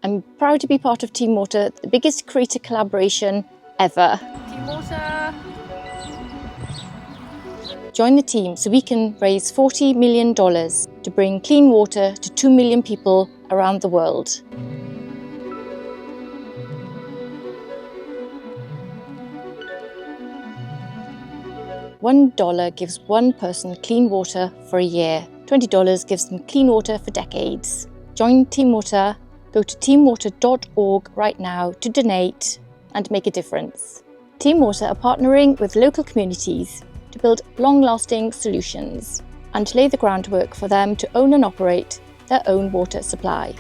I'm proud to be part of Team Water, the biggest creator collaboration ever. Team Water! Join the team so we can raise $40 million to bring clean water to 2 million people around the world. $1 gives one person clean water for a year. $20 gives them clean water for decades. Join Team Water. Go to teamwater.org right now to donate and make a difference. Team Water are partnering with local communities to build long-lasting solutions and lay the groundwork for them to own and operate their own water supply.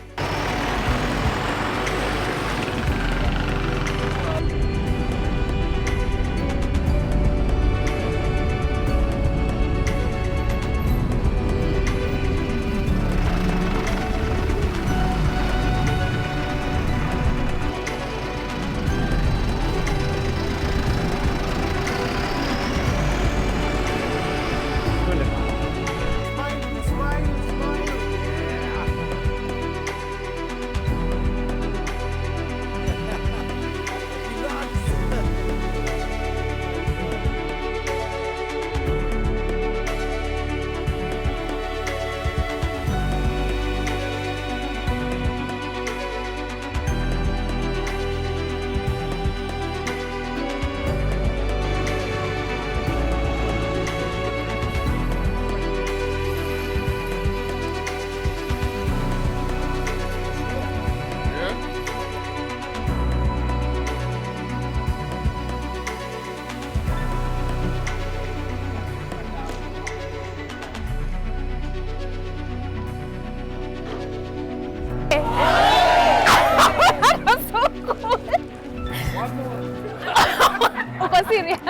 Serious?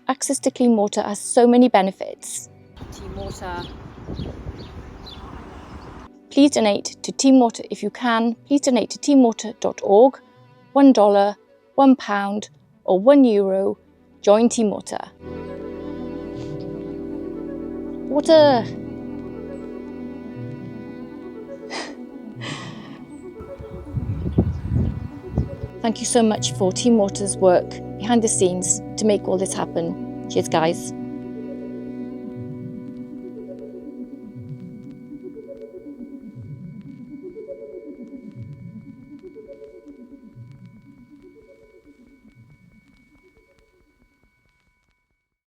Access to clean water has so many benefits. Team Water. Please donate to Team Water if you can. Please donate to teamwater.org. $1, £1 or €1. Join Team Water. Water! Thank you so much for Team Water's work behind the scenes to make all this happen. Cheers, guys.